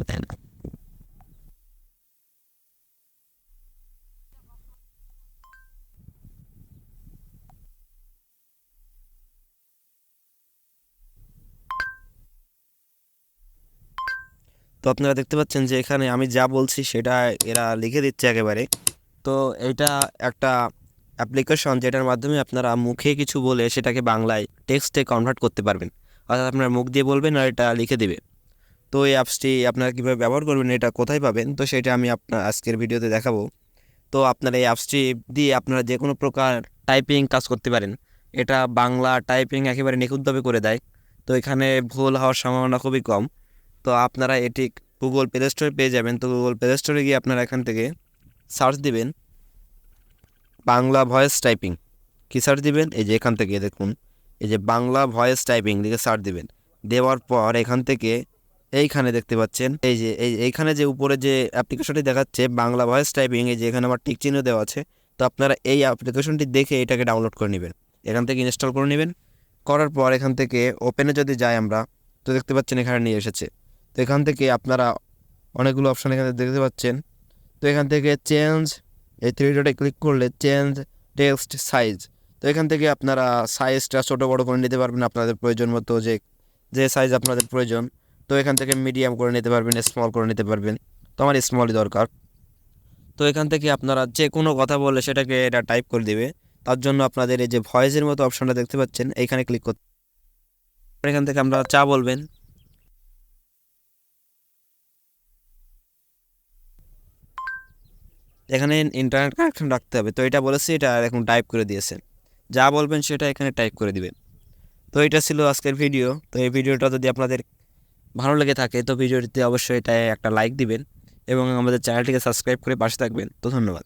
তাই না? তো আপনারা দেখতে পাচ্ছেন যে এখানে আমি যা বলছি সেটা এরা লিখে দিচ্ছে একেবারে। তো এটা একটা অ্যাপ্লিকেশন যেটার মাধ্যমে আপনারা মুখে কিছু বলে সেটাকে বাংলায় টেক্সটে কনভার্ট করতে পারবেন। অর্থাৎ আপনার মুখ দিয়ে বলবেন আর এটা লিখে দেবে। তো এই অ্যাপসটি আপনারা কীভাবে ব্যবহার করবেন, এটা কোথায় পাবেন, তো সেটা আমি আপনার আজকের ভিডিওতে দেখাবো। তো আপনারা এই অ্যাপসটি দিয়ে আপনারা যে কোনো প্রকার টাইপিং কাজ করতে পারেন। এটা বাংলা টাইপিং একেবারে নিখুঁতভাবে করে দেয়। তো এখানে ভুল হওয়ার সম্ভাবনা খুবই কম। তো আপনারা এটি গুগল প্লে স্টোরে পেয়ে যাবেন। তো গুগল প্লে স্টোরে গিয়ে আপনারা এখান থেকে সার্চ দিবেন বাংলা ভয়েস টাইপিং। কী সার্চ দিবেন? এই যে এখান থেকে দেখুন, এই যে বাংলা ভয়েস টাইপিং লিখে সার্চ দিবেন। দেওয়ার পর এখান থেকে এইখানে দেখতে পাচ্ছেন এই যে এইখানে যে উপরে যে অ্যাপ্লিকেশনটি দেখাচ্ছে বাংলা ভয়েস টাইপিং, এই যে এখানে আমার টিক চিহ্ন দেওয়া আছে। তো আপনারা এই অ্যাপ্লিকেশনটি দেখে এটাকে ডাউনলোড করে নেবেন, এখান থেকে ইনস্টল করে নেবেন। করার পর এখান থেকে ওপেনে যদি যাই আমরা, তো দেখতে পাচ্ছেন এখানে নিয়ে এসেছে। তো এখান থেকে আপনারা অনেকগুলো অপশান এখানে দেখতে পাচ্ছেন। তো এখান থেকে চেঞ্জ, এই থ্রি ডটে ক্লিক করলে চেঞ্জ টেক্সট সাইজ। তো এখান থেকে আপনারা সাইজটা ছোটো বড়ো করে নিতে পারবেন আপনাদের প্রয়োজন মতো, যে যে সাইজ আপনাদের প্রয়োজন। তো এখান থেকে মিডিয়াম করে নিতে পারবেন, স্মল করে নিতে পারবেন। তো আমার স্মলই দরকার। তো এখান থেকে আপনারা যে কোনো কথা বললে সেটাকে এটা টাইপ করে দিবে। তার জন্য আপনাদের এই যে ভয়েসের মতো অপশনটা দেখতে পাচ্ছেন, এইখানে ক্লিক করতে, এখান থেকে আমরা চা বলবেন। এখানে ইন্টারনেট কানেকশন রাখতে হবে। তো এটা বলেছি, এটা এখন টাইপ করে দিয়েছেন। যা বলবেন সেটা এখানে টাইপ করে দিবেন। তো এটা ছিল আজকের ভিডিও। তো এই ভিডিওটা যদি আপনাদের ভালো লেগে থাকে তো ভিডিওটিতে অবশ্যই এটা একটা লাইক দিবেন এবং আমাদের চ্যানেলটিকে সাবস্ক্রাইব করে পাশে থাকবেন। তো ধন্যবাদ।